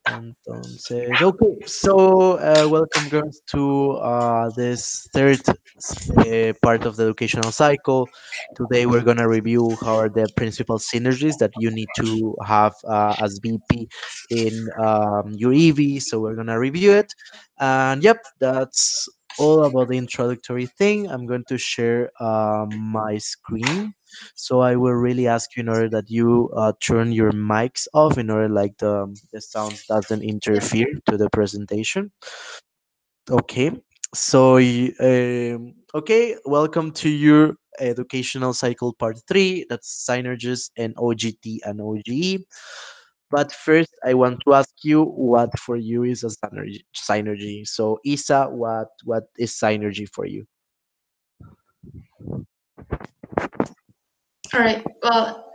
Entonces, okay, so welcome girls to this third part of the educational cycle. Today we're gonna review how are the principal synergies that you need to have as VP in your EV. So we're gonna review it, and yep, that's all about the introductory thing. I'm going to share my screen, so I will really ask you in order that you turn your mics off in order like the sound doesn't interfere to the presentation. Okay. So okay, welcome to your educational cycle part 3. That's Synergies and OGT and OGE. But first, I want to ask you what for you is a synergy. So, Isa, what is synergy for you? All right. Well,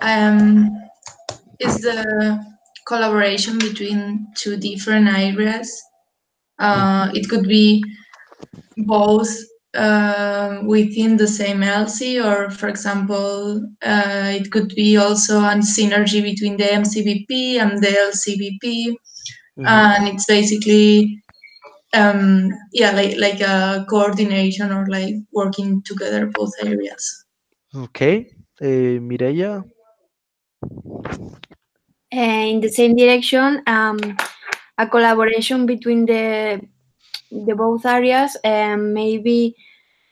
is the collaboration between two different areas. It could be both within the same LC, or for example, it could be also a synergy between the MCVP and the LCVP, Mhm. and it's basically yeah, like a coordination or like working together both areas. Okay, Mireya. In the same direction, a collaboration between the both areas, and maybe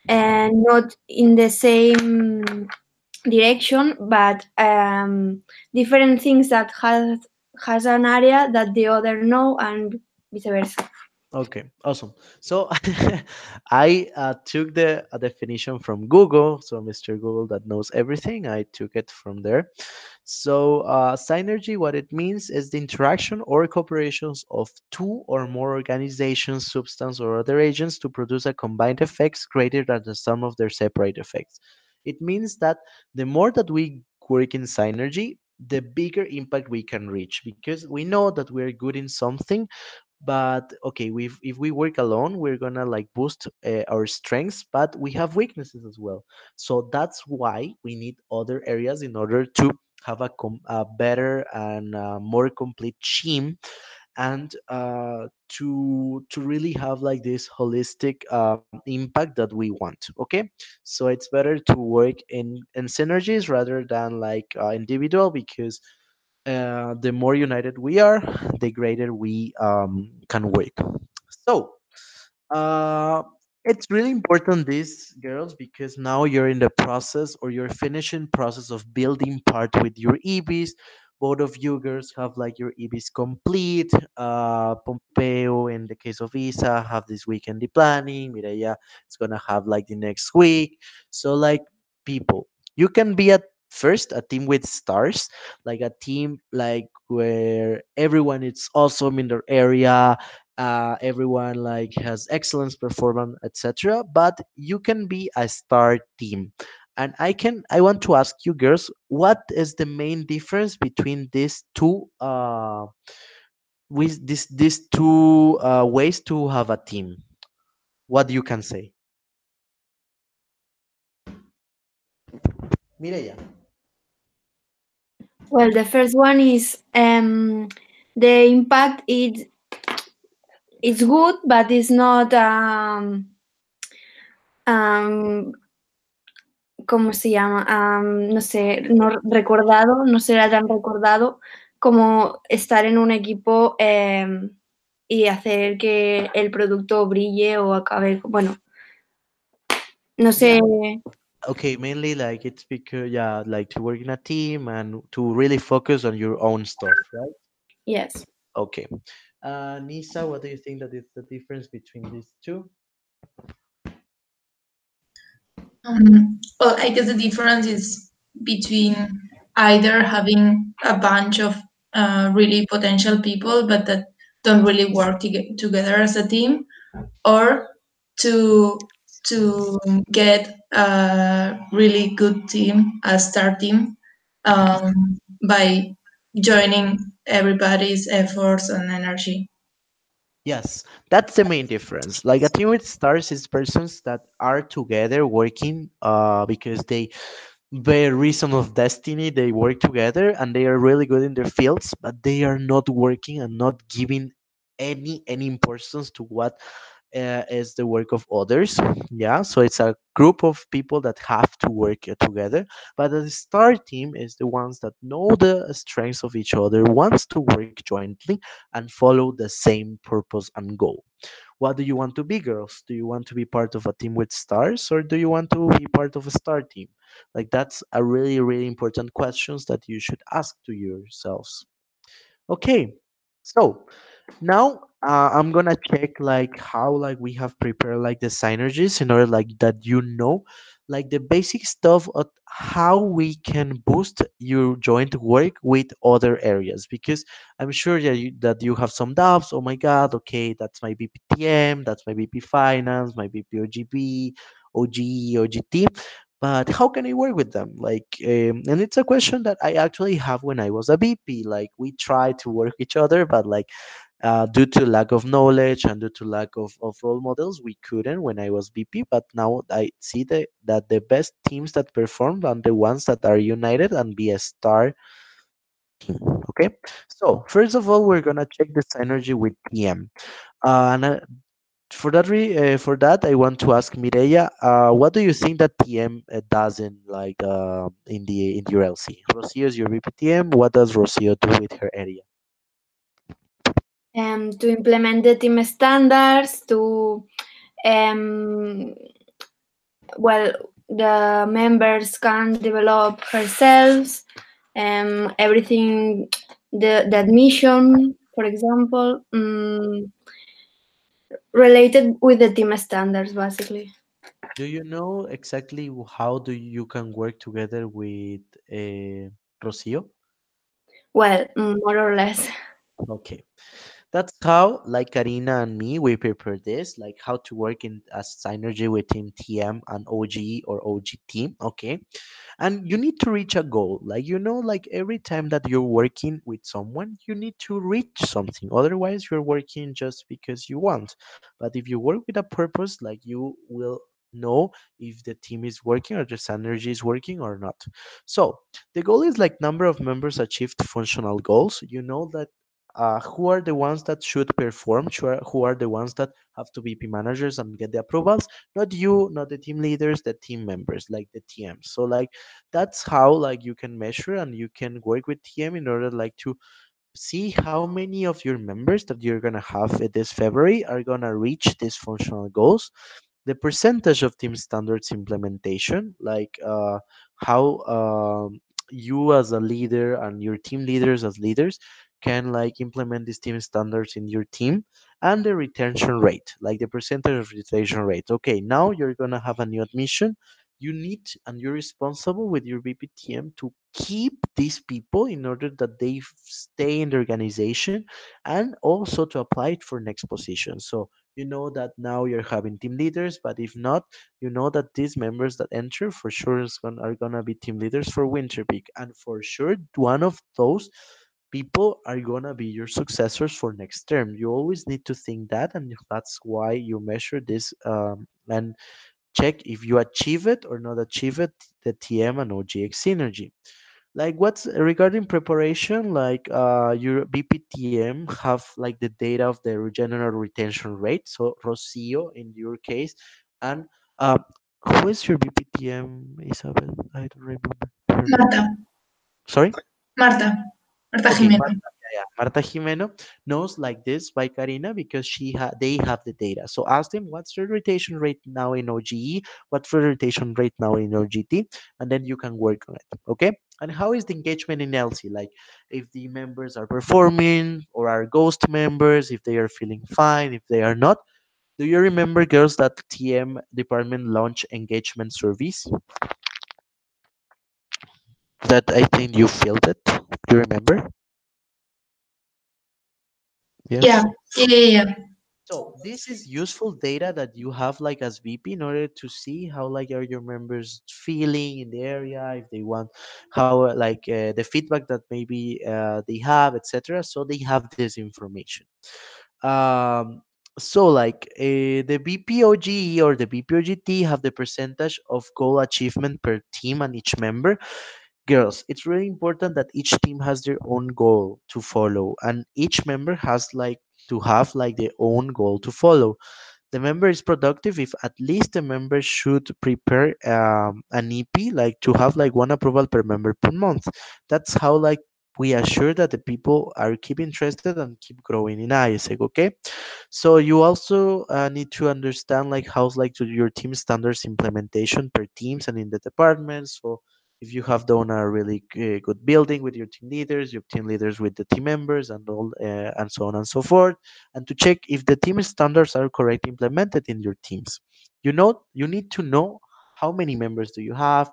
not in the same direction, but different things that has an area that the other know, and vice versa. Okay, awesome. So I took the definition from Google. So Mr. Google that knows everything, I took it from there. So synergy, what it means is the interaction or cooperations of two or more organizations, substance, or other agents to produce a combined effects greater than the sum of their separate effects. It means that the more that we work in synergy, the bigger impact we can reach because we know that we're good in something, but okay, if we work alone we're gonna like boost our strengths, but we have weaknesses as well. So that's why we need other areas in order to have a better and more complete team, and to really have like this holistic impact that we want. Okay, so it's better to work in synergies rather than like individual, because the more united we are, the greater we can work. So, uh, it's really important, these girls, because now you're in the process or you're finishing process of building part with your EVs. Both of you girls have like your EVs complete. Pompeo, in the case of Isa, have this weekend the planning. Mireya is gonna have like the next week. So like people, you can be at first a team with stars, like a team like where everyone is awesome in their area, everyone like has excellence performance, etc. But you can be a star team, and I want to ask you girls, what is the main difference between these two with these two ways to have a team? What you can say, Mireya? Well, the first one is the impact. It's good, but it's not um, ¿cómo se llama? No sé, no recordado, no será tan recordado como estar en un equipo y hacer que el producto brille o acabe, bueno, no Yeah. sé, Okay, mainly like it's because, yeah, like to work in a team and to really focus on your own stuff, right? yes. Okay. Nisa, what do you think that is the difference between these two? Well, I guess the difference is between either having a bunch of really potential people, but that don't really work together as a team, or to to get a really good team, a star team, by joining everybody's efforts and energy. Yes, that's the main difference. Like a team with stars is persons that are together working because by reason of destiny they work together and they are really good in their fields, but they are not working and not giving any importance to what is the work of others. Yeah, so it's a group of people that have to work together, but the star team is the ones that know the strengths of each other, wants to work jointly and follow the same purpose and goal. What do you want to be, girls? Do you want to be part of a team with stars, or do you want to be part of a star team? Like, that's a really important questions that you should ask to yourselves. Okay, so now I'm gonna check like how like we have prepared like the synergies in order like that you know like the basic stuff of how we can boost your joint work with other areas, because I'm sure that you have some doubts. Oh my god, okay, that's my BPTM, that's my BP finance, my BP OGB, OGE, OGT, but how can I work with them? Like, and it's a question that I actually have when I was a BP. Like, we try to work each other, but like, due to lack of knowledge and due to lack of role models, we couldn't when I was BP. But now I see that the best teams that perform are the ones that are united and be a star team. Okay, so first of all, we're gonna check the synergy with TM. And for that, I want to ask Mireia, what do you think that TM does in like in your LC? Rocio is your BPTM. What does Rocio do with her area? To implement the team standards, to um, well, the members can develop themselves, everything, the admission, for example, related with the team standards, basically. Do you know exactly how do you can work together with Rocio? Well, more or less. Okay. That's how, like Karina and me, we prepare this, like how to work in as synergy with Team TM and OGE or OGT. Okay. And you need to reach a goal. Like, like every time that you're working with someone, you need to reach something. Otherwise, you're working just because you want. But if you work with a purpose, like you will know if the team is working or the synergy is working or not. So the goal is like number of members achieved functional goals. You know that who are the ones that should perform, who are the ones that have to be P managers and get the approvals, not you, not the team leaders, the team members, like the TMs. So like that's how like you can measure and you can work with TM in order like to see how many of your members that you're gonna have this February are gonna reach these functional goals, the percentage of team standards implementation, like how you as a leader and your team leaders as leaders can like implement these team standards in your team, and the retention rate, like the percentage of retention rate. Okay, now you're gonna have a new admission. You need and you're responsible with your BPTM to keep these people in order that they stay in the organization, and also to apply it for next position. So you know that now you're having team leaders, but if not, you know that these members that enter for sure are gonna be team leaders for winter peak, and for sure one of those people are gonna be your successors for next term. You always need to think that, and that's why you measure this, and check if you achieve it or not achieve it, the TM and OGX synergy. Like what's regarding preparation, like your BPTM have like the data of the general retention rate. So Rocio in your case, and uh, who is your BPTM, Isabel? I don't remember her name. Marta, Sorry. Marta, Marta Okay, Jimeno. Marta, yeah, yeah. Marta Jimeno knows like this by Karina because they have the data. So ask them what's the rotation rate now in OGE, what's the rotation rate now in OGT, and then you can work on it. Okay. And how is the engagement in LC? Like if the members are performing or are ghost members, if they are feeling fine, if they are not. Do you remember, girls, that TM department launched engagement surveys? That I think you felt it. Do you remember? Yeah, Yes. yeah, yeah, yeah. So this is useful data that you have like as VP in order to see how like are your members feeling in the area, if they want how the feedback that maybe they have, etc. So they have this information. Um, So, like the BPOGE or the BPOGT have the percentage of goal achievement per team and each member. Girls, it's really important that each team has their own goal to follow, and each member has like to have like their own goal to follow. The member is productive if at least the member should prepare an EP, like to have like one approval per member per month. That's how like we assure that the people are keep interested and keep growing in ISEC. Okay, so you also need to understand like how's like to your team standards implementation per teams and in the departments. So if you have done a really good building with your team leaders with the team members and all and so on and so forth, and to check if the team standards are correctly implemented in your teams. You know, you need to know how many members do you have,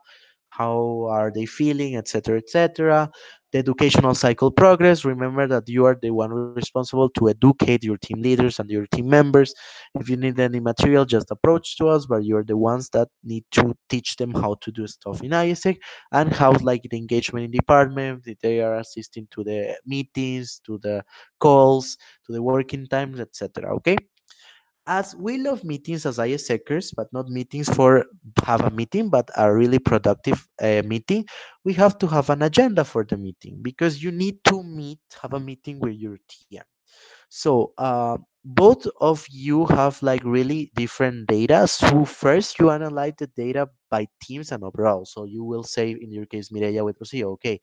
how are they feeling, etc., etc. The educational cycle progress. Remember that you are the one responsible to educate your team leaders and your team members. If you need any material, just approach to us, but you're the ones that need to teach them how to do stuff in ISEC and how like the engagement in department, if they are assisting to the meetings, to the calls, to the working times, etc. Okay, as we love meetings as ISECers, but not meetings for have a meeting, but a really productive meeting, we have to have an agenda for the meeting because you need to have a meeting with your TM. So both of you have like really different data. So first you analyze the data by teams and overall. So you will say in your case, Mireia with Rocio, okay,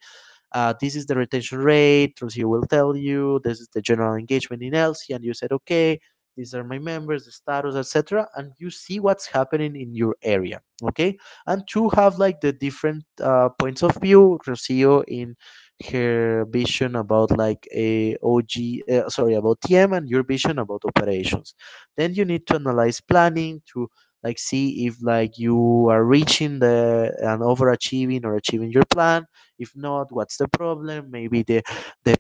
this is the retention rate. Rocio will tell you this is the general engagement in Elsie, and you said, okay, these are my members, the status, etc. And you see what's happening in your area, okay? And to have like the different points of view, Rocio in her vision about like a OG, sorry, about TM, and your vision about operations. Then you need to analyze planning to like see if like you are reaching the and overachieving or achieving your plan. If not, what's the problem? Maybe the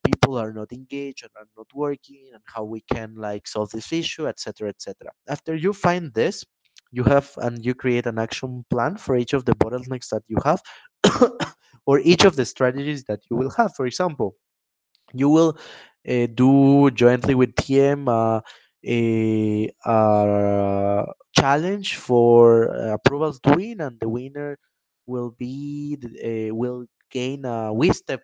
people are not engaged and are not working, and how we can like solve this issue, etc., etc. After you find this, you have and you create an action plan for each of the bottlenecks that you have, or each of the strategies that you will have. For example, you will do jointly with TM a challenge for approvals to win, and the winner will gain a step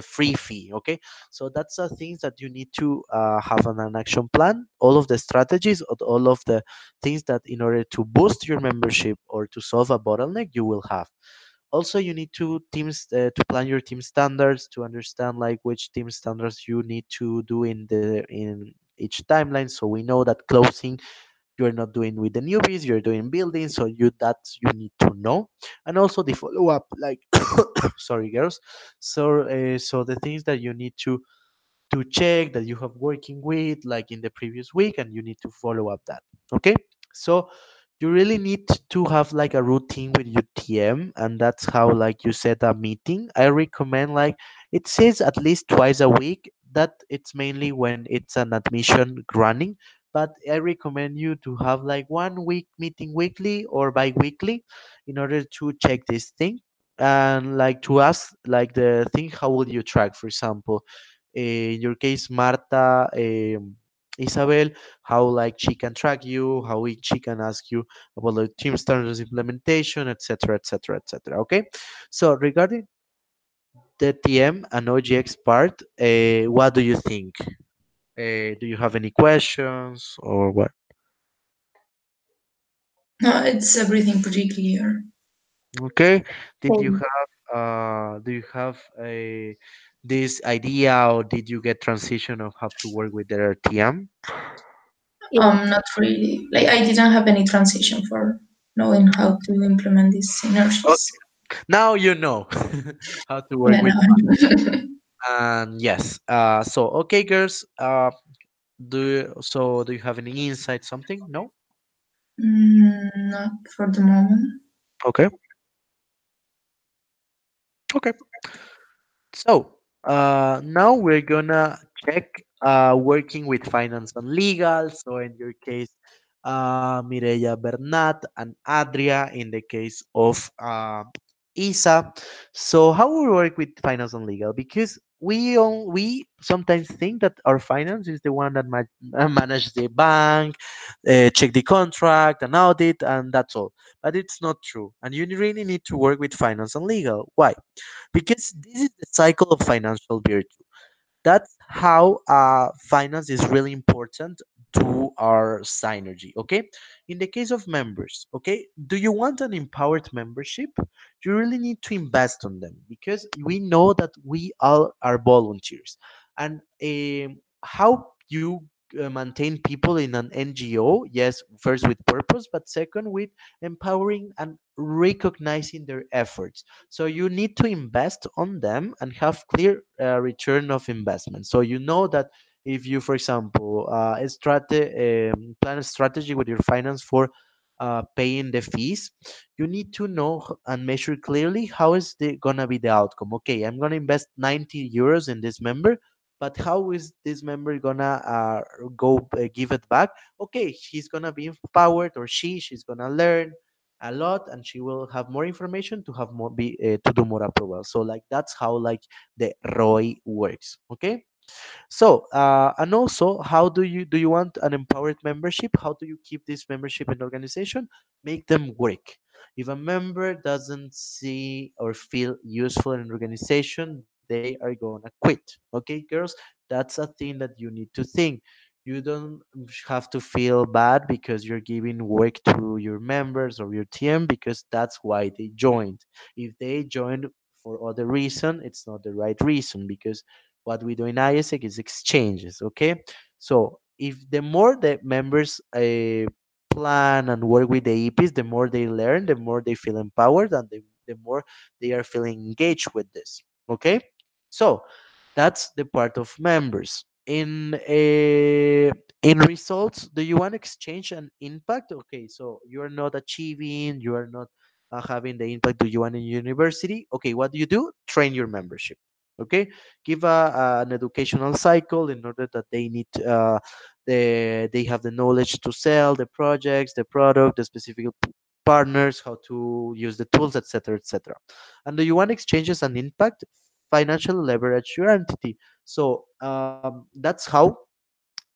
free fee. Okay, so that's the things that you need to have on an action plan. All of the strategies, all of the things that in order to boost your membership or to solve a bottleneck, you will have. Also, you need to plan your team standards to understand like which team standards you need to do in each timeline. So we know that closing you're not doing with the newbies, you're doing building. So you need to know, and also the follow up. Like, sorry, girls. So the things that you need to check that you have working with like in the previous week, and you need to follow up that. Okay, so you really need to have like a routine with your TM, and that's how like you set a meeting. I recommend like it says at least twice a week. That it's mainly when it's an admission running, but I recommend you to have like 1 week meeting weekly or bi-weekly in order to check this thing, and like to ask like the thing, how will you track, for example, in your case, Marta, Isabel, how like she can track you, how she can ask you about the team standards implementation, etc., etc., etc. Okay, so regarding the TM and OGX part, what do you think? Do you have any questions or what? No, it's everything pretty clear. Okay, did you Same. have do you have a this idea, or did you get transition of how to work with their TM? Yeah. Not really. Like I didn't have any transition for knowing how to implement these synergies. Now you know how to work Yeah, with. no. And yes, so okay, girls, do you have any insight, something? No. Not for the moment. Okay. Okay, so now we're gonna check working with finance and legal. So in your case, Mireya, Bernat, and Adria in the case of Isa. So how we work with finance and legal? Because we sometimes think that our finance is the one that manage the bank, check the contract and audit, and that's all. But it's not true, and you really need to work with finance and legal. Why? Because this is the cycle of financial virtue. That's how finance is really important to our synergy. Okay, in the case of members, okay, do you want an empowered membership? You really need to invest on them, because we know that we all are volunteers. And how you maintain people in an NGO? Yes, first with purpose, but second with empowering and recognizing their efforts. So you need to invest on them and have clear return of investment. So you know that if you, for example, plan a strategy with your finance for paying the fees, you need to know and measure clearly how is the gonna be the outcome. Okay, I'm gonna invest 90 euros in this member, but how is this member gonna go give it back? Okay, he's gonna be empowered, or she's gonna learn a lot, and she will have more information to have more to do more approval. So like that's how like the ROI works. Okay, so and also, how do you want an empowered membership? How do you keep this membership in the organization? Make them work. If a member doesn't see or feel useful in an organization, they are gonna quit. Okay, girls, that's a thing that you need to think. You don't have to feel bad because you're giving work to your members or your team, because that's why they joined. If they joined for other reason, it's not the right reason, because what we do in ISEC is exchanges. Okay, so if the more the members plan and work with the EPs, the more they learn, the more they feel empowered, and the more they are feeling engaged with this. Okay, so that's the part of members. In results, do you want exchange and impact? Okay, so you are not achieving, you are not having the impact do you want in university. Okay, what do you do? Train your membership. Okay, give an educational cycle in order that they need they have the knowledge to sell the projects, the product, the specific partners, how to use the tools, etc., etc. And do you want exchanges and impact? Financial leverage your entity. So that's how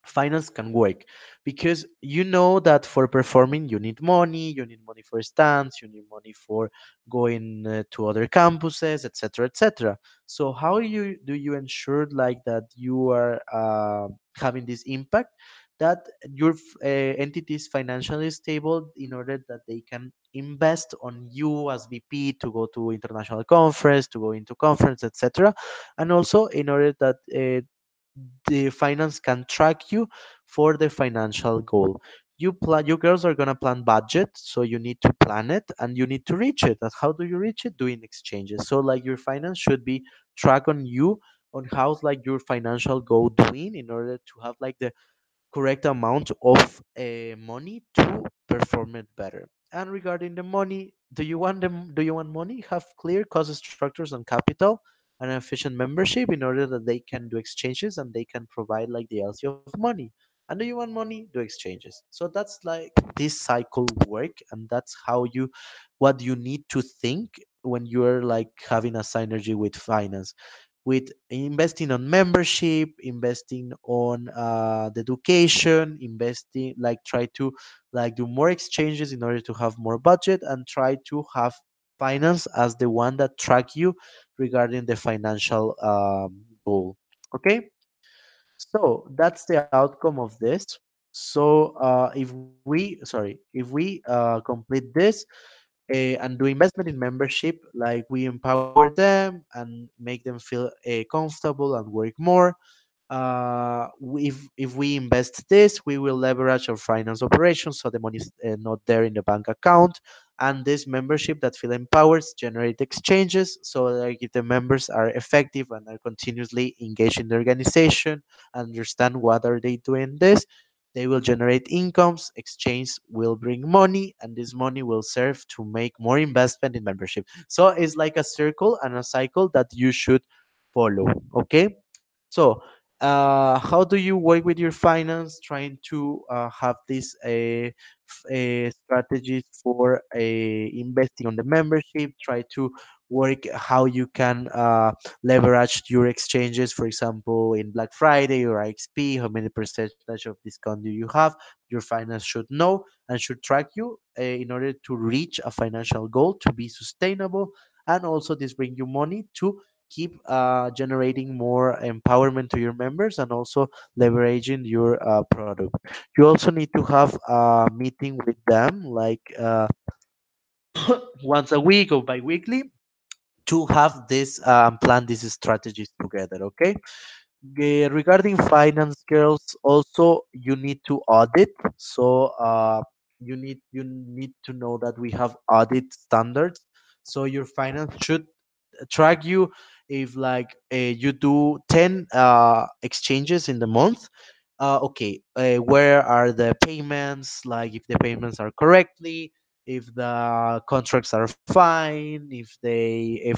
finance can work, because you know that for performing you need money for stands, you need money for going to other campuses, etc., etc. So how do you ensure like that you are having this impact, that your entity is financially stable, in order that they can invest on you as VP to go to international conference, to go into conference, etc. And also in order that the finance can track you for the financial goal. You girls are gonna plan budget, so you need to plan it and you need to reach it. And how do you reach it? Doing exchanges. So like your finance should be track on you, on how's like your financial goal doing, in order to have like the correct amount of money to perform it better. And regarding the money, do you want money? Have clear cost structures and capital and an efficient membership, in order that they can do exchanges and they can provide like the LC of money. And do you want money? Do exchanges. So that's like this cycle work, and that's how you what you need to think when you're like having a synergy with finance, with investing on membership, investing on the education, investing like try to like do more exchanges in order to have more budget, and try to have finance as the one that track you regarding the financial goal. Okay, so that's the outcome of this. So if we complete this and do investment in membership, like we empower them and make them feel comfortable and work more. If we invest this, we will leverage our finance operations, so the money is not there in the bank account. And this membership that feel empowered generate exchanges. So like if the members are effective and are continuously engaged in the organization, understand what are they doing this, they will generate incomes, exchange will bring money, and this money will serve to make more investment in membership. So it's like a circle and a cycle that you should follow. Okay, so how do you work with your finance, trying to have these strategies for investing on the membership? Try to work how you can leverage your exchanges, for example, in Black Friday or XP, how many percentage of discount do you have. Your finance should know and should track you in order to reach a financial goal to be sustainable, and also this bring you money to keep generating more empowerment to your members and also leveraging your product. You also need to have a meeting with them, like once a week or bi-weekly, to have this plan these strategies together. Okay. Regarding finance, girls, also you need to audit. So you need to know that we have audit standards. So your finance should track you if like you do 10 exchanges in the month. Okay, where are the payments, like if the payments are correctly, if the contracts are fine, if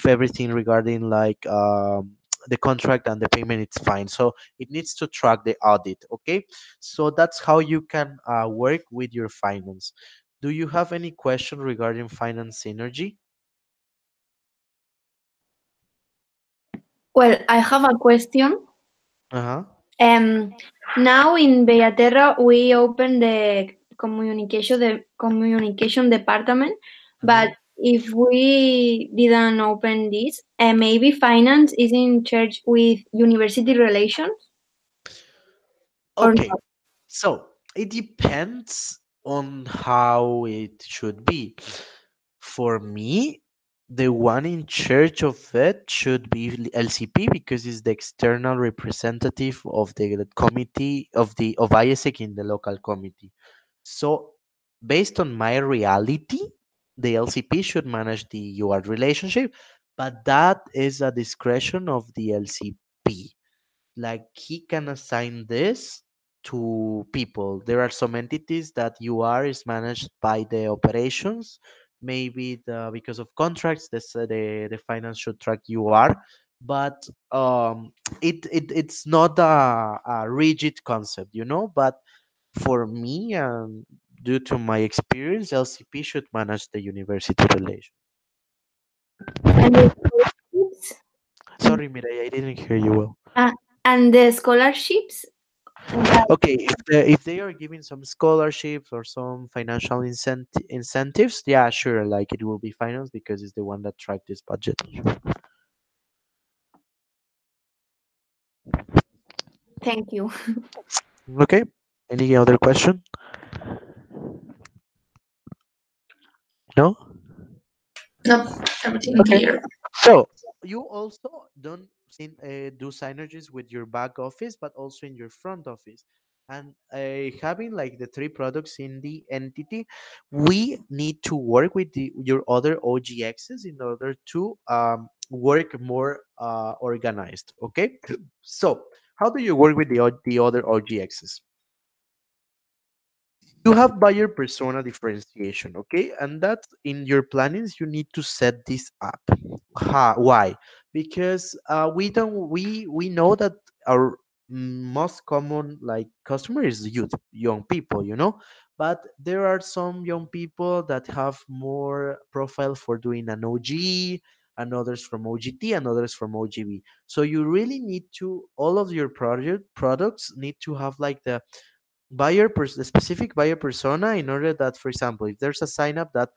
everything regarding like the contract and the payment it's fine. So it needs to track the audit. Okay, so that's how you can work with your finance. Do you have any question regarding finance synergy? Well, I have a question. Uh-huh. Um, Now in Bellaterra we open the communication department, but Mhm. if we didn't open this, maybe finance is in charge with university relations or Okay, not. so it depends on how it should be. For me, the one in charge of it should be LCP, because it's the external representative of the committee of ISEC in the local committee. So, based on my reality, the LCP should manage the UR relationship, but that is a discretion of the LCP. Like he can assign this to people. There are some entities that UR is managed by the operations. Maybe because of contracts, the finance should track UR, but it's not a rigid concept, you know. But for me, due to my experience, LCP should manage the university relation. And the scholarships, Sorry, Mirai, I didn't hear you well. uh, and the scholarships that Okay, if they are giving some scholarships or some financial incentives, yeah, sure, like it will be finance because it's the one that track this budget. thank you. Okay, any other question? No? No, everything Okay. clear. So you also don't do synergies with your back office, but also in your front office. And having like the three products in the entity, we need to work with your other OGXs in order to work more organized. Okay. So how do you work with the other OGXs? You have buyer persona differentiation, okay, and that in your plannings you need to set this up. Why? Because we know that our most common like customer is youth, young people, you know, but there are some young people that have more profile for doing an OG, and others from OGT, and others from OGB. So you really need to, all of your products need to have like the specific buyer persona, in order that, for example, if there's a sign up that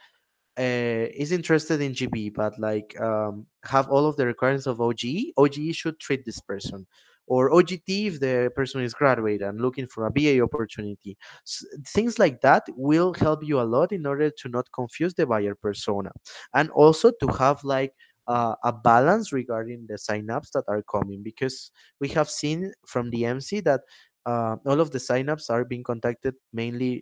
is interested in GB, but like have all of the requirements of OGE should treat this person. Or OGT if the person is graduate and looking for a BA opportunity. Things like that will help you a lot in order to not confuse the buyer persona, and also to have like a balance regarding the signups that are coming, because we have seen from the MC that all of the signups are being contacted mainly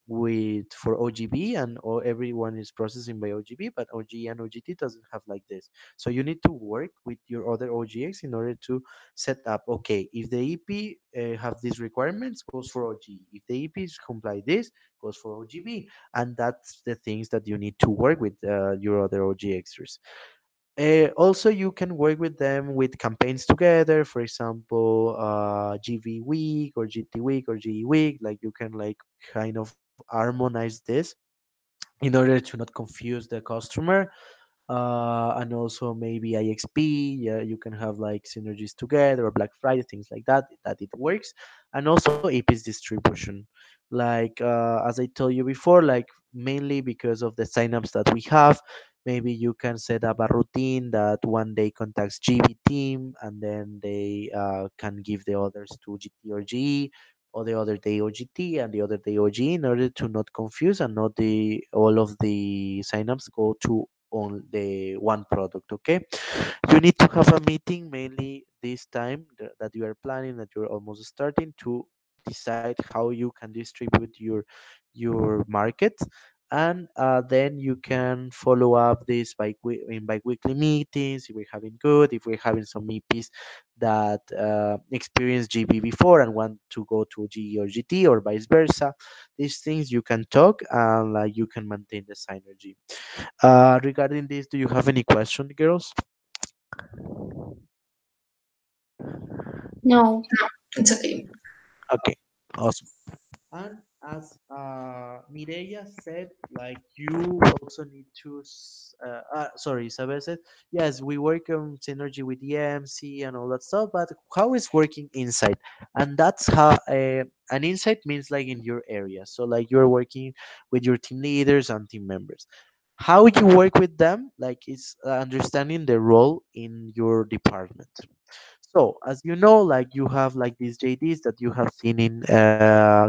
with for OGB, and everyone is processing by OGB, but OG and OGT doesn't have like this. So you need to work with your other OGX in order to set up. Okay, if the EP have these requirements, goes for OG. If the EPs comply this, goes for OGB, and that's the things that you need to work with your other OGXers. Also, you can work with them with campaigns together. For example, GV week or GT week or GE week. Like you can like kind of harmonize this in order to not confuse the customer. and also maybe IXP. Yeah, you can have like synergies together or Black Friday, things like that. That it works, and also EPIS distribution. Like as I told you before, like mainly because of the signups that we have. Maybe you can set up a routine that one day contacts GB team, and then they can give the others to GT or GE, or the other day OGT and the other day OG, in order to not confuse and not the all of the signups go to on the one product. Okay, you need to have a meeting mainly this time that you are planning, that you're almost starting to decide how you can distribute your market, and then you can follow up this in bi-weekly meetings if we're having good, if we're having some EPs that experienced GB before and want to go to GE or GT or vice versa. These things you can talk, and you can maintain the synergy. Regarding this, do you have any question, girls? No. It's okay. Okay, awesome. And as Mireia said, like you also need to, sorry, Isabel said, yes, we work on synergy with the MC and all that stuff, but how is working inside? And that's how an insight means like in your area. So like you're working with your team leaders and team members. How you work with them, like is understanding the role in your department. So, as you know, like you have like these JDs that you have seen in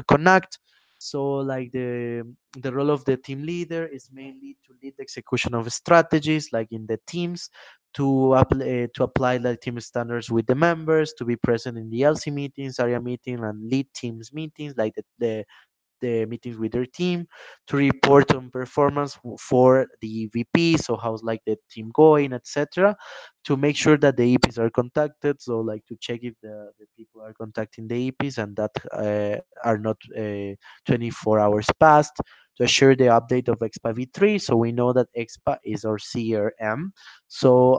Connect. So, like the role of the team leader is mainly to lead the execution of strategies, like in the teams, to apply the team standards with the members, to be present in the LC meetings, area meeting, and lead teams meetings, like the meetings with their team, to report on performance for the VP, so how's like the team going, etc., to make sure that the EPs are contacted, so like to check if the people are contacting the EPs and that are not 24 hours past, to assure the update of expa v3, so we know that expa is our CRM, so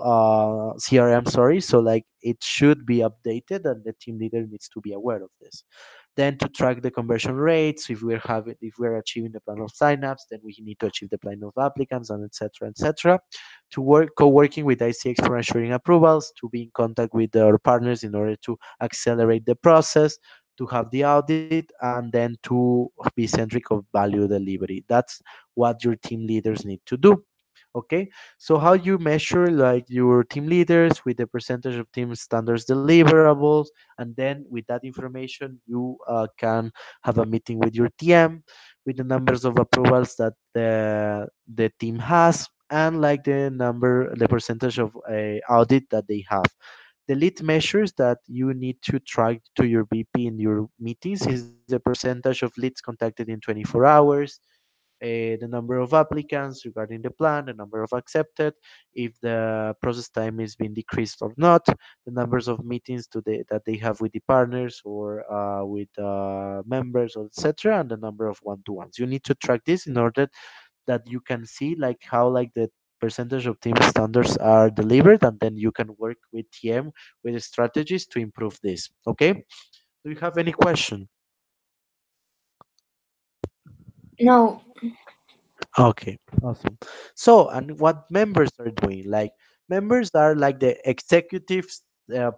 CRM, sorry, so like it should be updated and the team leader needs to be aware of this. Then to track the conversion rates, if we're achieving the plan of signups, then we need to achieve the plan of applicants, and etc. etc. To work co-working with ICX for ensuring approvals, to be in contact with our partners in order to accelerate the process, to have the audit, and then to be centric of value delivery. That's what your team leaders need to do. Okay, so how you measure like your team leaders with the percentage of team standards deliverables, and then with that information you can have a meeting with your TM with the numbers of approvals that the team has, and like the percentage of audit that they have. The lead measures that you need to track to your VP in your meetings is the percentage of leads contacted in 24 hours, the number of applicants regarding the plan, the number of accepted, if the process time is being decreased or not, the numbers of meetings that they have with the partners or with members, etc., and the number of one-to-ones. You need to track this in order that you can see like how like the percentage of team standards are delivered, and then you can work with TM with strategies to improve this. Okay. Do you have any question? No. Okay, awesome. So, and what members are doing? Like members are like the executives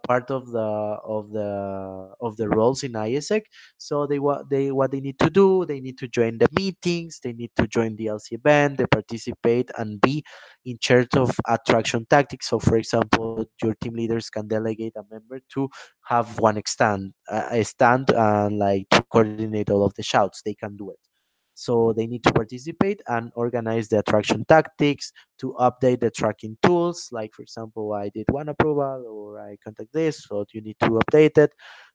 part of the roles in ISEC. So what they need to do, they need to join the meetings, they need to join the LC event, they participate and be in charge of attraction tactics. So, for example, your team leaders can delegate a member to have one stand and like to coordinate all of the shouts. They can do it, so they need to participate and organize the attraction tactics, to update the tracking tools. Like, for example, I did one approval or I contact this, so you need to update it.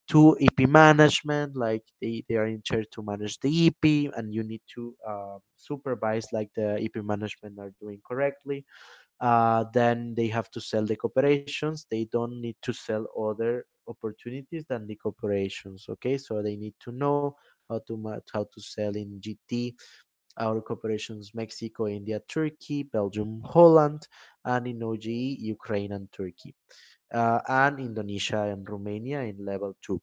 To EP management, like they are in charge to manage the EP, and you need to supervise like the EP management are doing correctly. Then they have to sell the cooperations. They don't need to sell other opportunities than the cooperations. Okay, so they need to know how to sell in GT our cooperations: Mexico, India, Turkey, Belgium, Holland, and in OGE, Ukraine and Turkey, and Indonesia and Romania in level 2.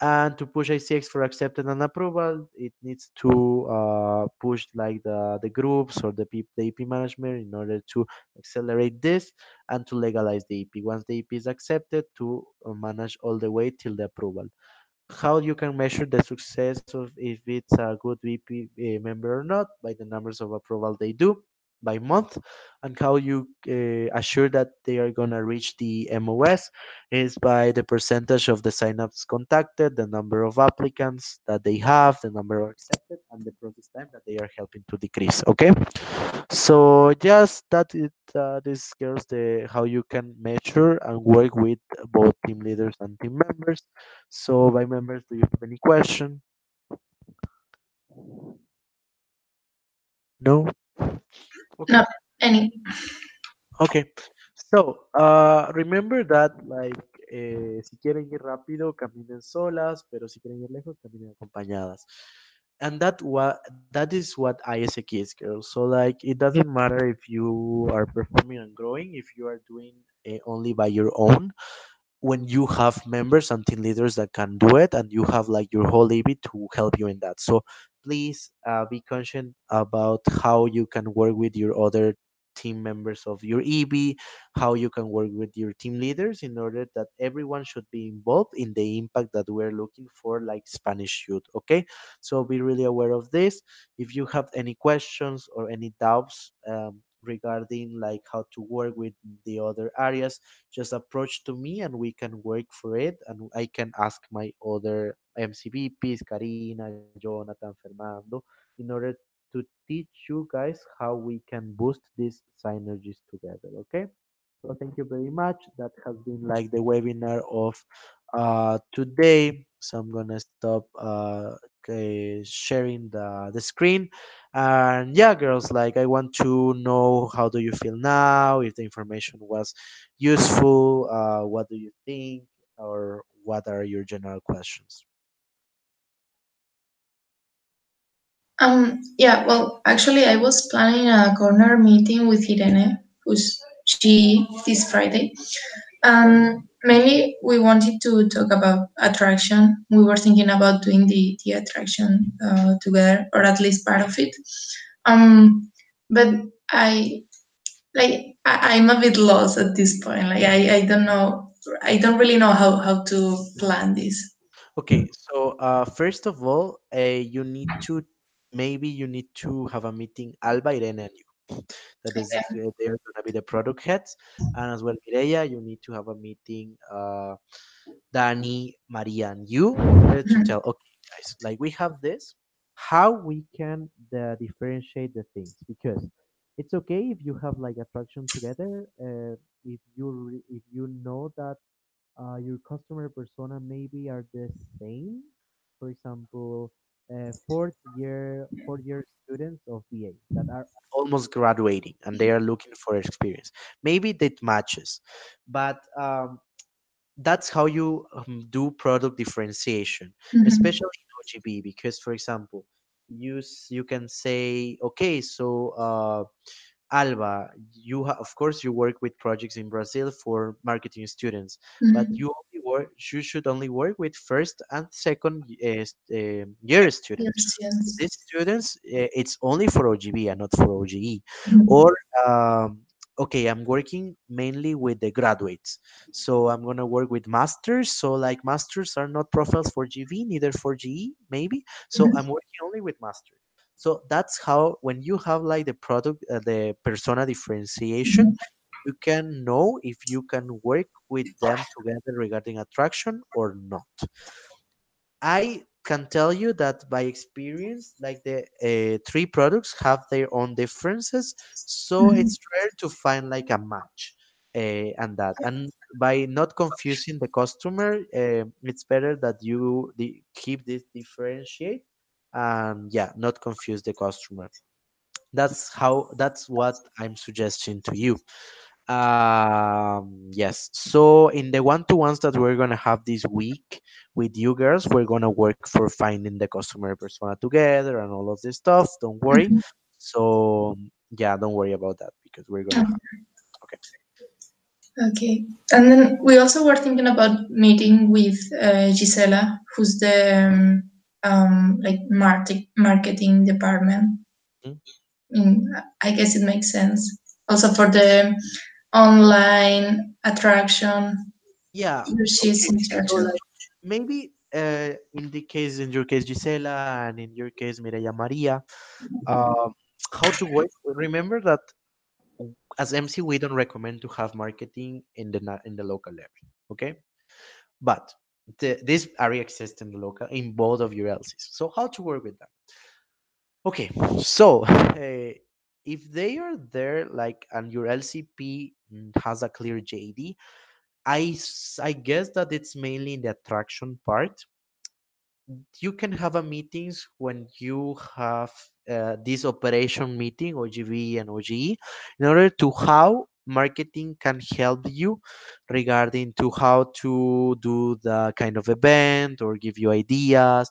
And to push ICX for acceptance and approval, it needs to push like the groups or the EP management in order to accelerate this and to legalize the EP. Once the EP is accepted, to manage all the way till the approval. How you can measure the success of if it's a good VP member or not? By the numbers of approval they do by month. And how you assure that they are going to reach the MOS is by the percentage of the signups contacted, the number of applicants that they have, the number of accepted, and the process time that they are helping to decrease. Okay, so just that it this girls the how you can measure and work with both team leaders and team members. So by members, do you have any question? No? Okay. Not any. Okay. So, remember that like si quieren ir rápido, caminen solas, pero si quieren ir lejos, caminen acompañadas. And that is what ISK is, girls. So like it doesn't matter if you are performing and growing, if you are doing only by your own, when you have members and team leaders that can do it and you have like your whole EB to help you in that. So please be conscious about how you can work with your other team members of your EB, how you can work with your team leaders in order that everyone should be involved in the impact that we're looking for, like Spanish youth. Okay, so be really aware of this. If you have any questions or any doubts regarding like how to work with the other areas, just approach to me and we can work for it, and I can ask my other MCVPs, Karina, Jonathan, Fernando, in order to teach you guys how we can boost these synergies together. Okay, so thank you very much. That has been like the webinar of today. So I'm gonna stop sharing the screen. And yeah, girls, like I want to know how do you feel now? If the information was useful, what do you think, or what are your general questions? Yeah, well, actually, I was planning a corner meeting with Irene, who's she this Friday. Mainly, we wanted to talk about attraction. We were thinking about doing the attraction together, or at least part of it. But I I'm a bit lost at this point. Like I don't know. I don't really know how to plan this. Okay, so first of all, you need to maybe you need to have a meeting, Alba, Irene, and you. That is, they are gonna be the product heads, and as well, Mireia, you need to have a meeting, Danny, Maria, and you, in order to tell, okay, guys, like we have this, how we can differentiate the things, because it's okay if you have like attraction together, if you know that your customer persona maybe are the same. For example, fourth year students of BA that are almost graduating and they are looking for experience. Maybe that matches, but that's how you do product differentiation, Mhm. especially in OGB. Because, for example, you can say, okay, so Alba, of course you work with projects in Brazil for marketing students, but Mhm. you should only work with first and second year students. Yes, yes. These students, it's only for OGB and not for OGE. Mhm. Or okay, I'm working mainly with the graduates, so I'm gonna work with masters. So like masters are not profiles for GV, neither for GE, maybe. So Mhm. I'm working only with masters. So that's how when you have like the product, the persona differentiation, Mhm. you can know if you can work with them together regarding attraction or not. I can tell you that by experience, like the three products have their own differences, so Mhm. it's rare to find like a match, and that. And by not confusing the customer, it's better that you keep this differentiate, and yeah, not confuse the customer. That's what I'm suggesting to you. Yes. So in the one-to-ones that we're gonna have this week with you girls, we're gonna work for finding the customer persona together and all of this stuff. Don't worry. Mhm. So yeah, don't worry about that because we're gonna have. Okay. Okay. And then we also were thinking about meeting with Gisela, who's the like marketing department. Mm. Mm, I guess it makes sense. Also for the online attraction, Yeah. she's Okay. in So charge of. like maybe in your case Gisela, and in your case Mireya Maria, um, how to work. Remember that as MC we don't recommend to have marketing in in the local area. Okay, but this area exists in the local in both of your LCs. So how to work with that? Okay, so if they are there like and your LCP has a clear JD, I guess that it's mainly in the attraction part. You can have a meetings when you have this operation meeting OGV and OGE in order to how marketing can help you regarding to how to do the kind of event or give you ideas,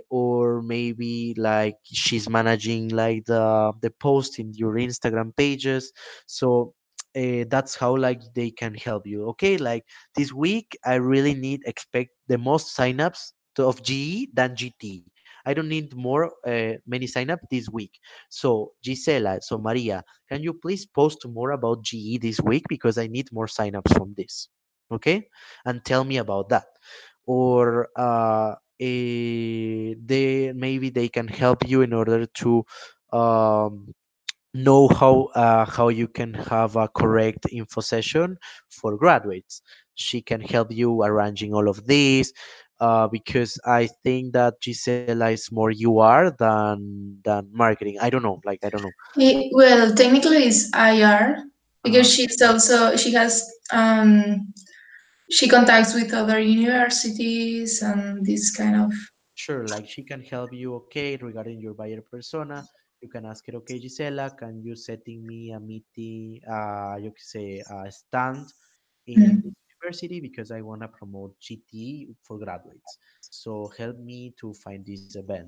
or maybe like she's managing like the post in your Instagram pages. So that's how like they can help you. Okay, like this week I really need expect the most signups of GE than GT. I don't need more many signups this week. So Gisela, so Maria, can you please post more about GE this week because I need more signups from this. Okay, and tell me about that. Or they maybe they can help you in order to um, know how you can have a correct info session for graduates. She can help you arranging all of this, because I think that Gisela is more UR than marketing. I don't know, like I don't know. Well, technically it's IR because uh, she has she contacts with other universities and this kind of. Sure, like she can help you, okay, regarding your buyer persona. You can ask her, okay, Gisela, can you setting me a meeting, you can say a stand in Mm. this university because I want to promote GT for graduates. So help me to find this event,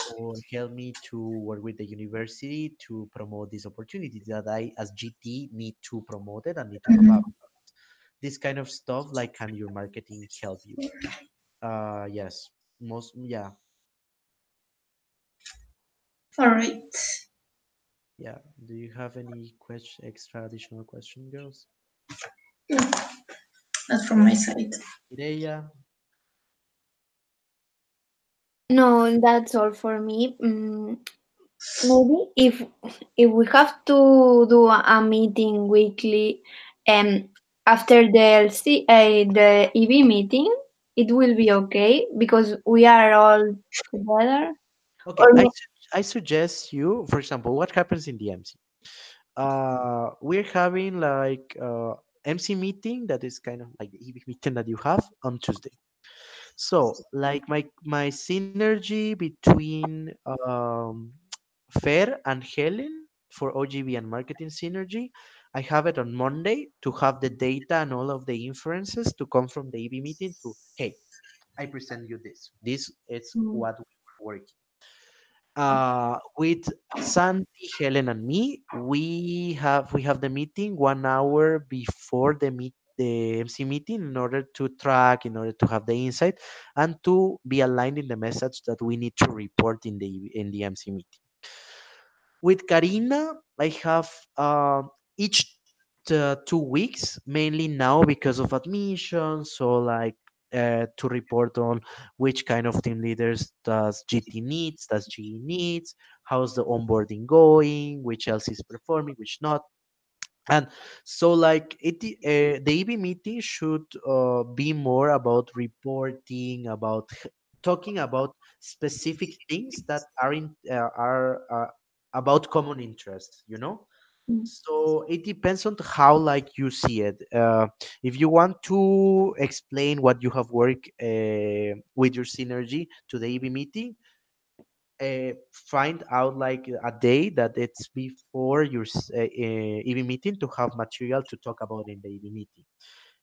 or help me to work with the university to promote these opportunities that I, as GT, need to promote it and need to Mhm. collaborate. This kind of stuff, like, can your marketing help you? Yes, most, yeah. All right. Yeah. Do you have any question, extra additional question, girls? No, not from my side. Mireia? No, that's all for me. Maybe if we have to do a meeting weekly, um, after the the EV meeting, it will be okay because we are all together. Okay, Or no, I suggest you, for example, what happens in the MC? We're having like MC meeting that is kind of like the EV meeting that you have on Tuesday. So, like my synergy between Fer and Helen for OGB and marketing synergy, I have it on Monday to have the data and all of the inferences to come from the EV meeting to, hey, I present you this. This is mm, what we were working. With Santi, Helen, and me, we have the meeting 1 hour before the MC meeting in order to track, in order to have the insight, and to be aligned in the message that we need to report in the MC meeting. With Karina, I have each 2 weeks, mainly now because of admission. So, like, to report on which kind of team leaders does GT needs, does GE needs, how's the onboarding going, which else is performing, which not. And so, like, the EB meeting should be more about reporting, about talking about specific things that are about common interest. You know. mm, So it depends on how like you see it. If you want to explain what you have worked with your synergy to the EB meeting, find out like a day that it's before your EV meeting to have material to talk about in the EV meeting.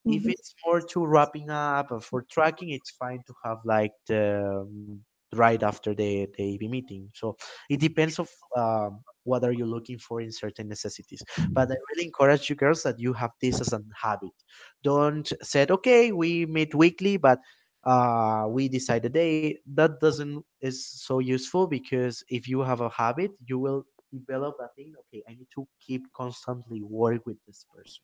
If mhm. it's more to wrapping up or for tracking, it's fine to have like right after the AV meeting. So it depends of what are you looking for in certain necessities. But I really encourage you girls that you have this as a habit. Don't say, okay, we meet weekly, but we decide a day. That doesn't is so useful, because if you have a habit, you will develop that thing. Okay, I need to keep constantly work with this person,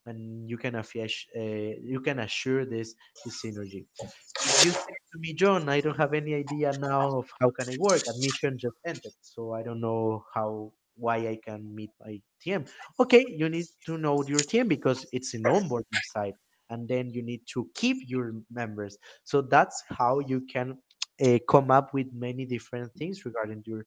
and you can assure this synergy. If you say to me, John, I don't have any idea now of how can I work. Admission just ended, so I don't know why I can meet my TM. Okay, you need to know your TM because it's an onboarding site, and then you need to keep your members. So that's how you can come up with many different things regarding your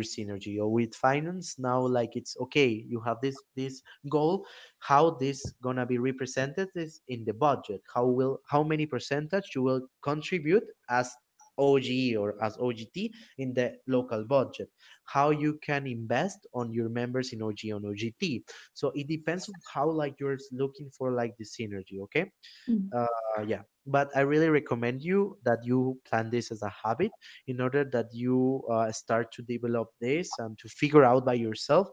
synergy. Or with finance now, like it's okay, you have this goal. How this gonna be represented is in the budget. How many percentage you will contribute as OGE or as OGT in the local budget. How you can invest on your members in OG on OGT. So it depends on how like you're looking for like the synergy. Okay. Mm. Yeah, but I really recommend you that you plan this as a habit in order that you start to develop this and to figure out by yourself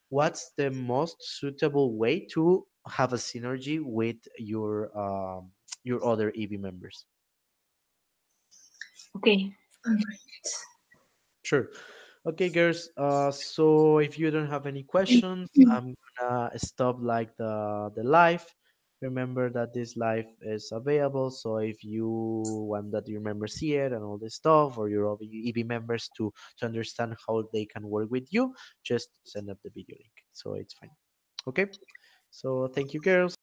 what's the most suitable way to have a synergy with your other EV members. Okay. Sure. Okay, girls. So if you don't have any questions, I'm gonna stop like the live. Remember that this live is available. So if you want that your members see it and all this stuff, or your EV members to understand how they can work with you, just send up the video link. So it's fine. Okay. So thank you, girls.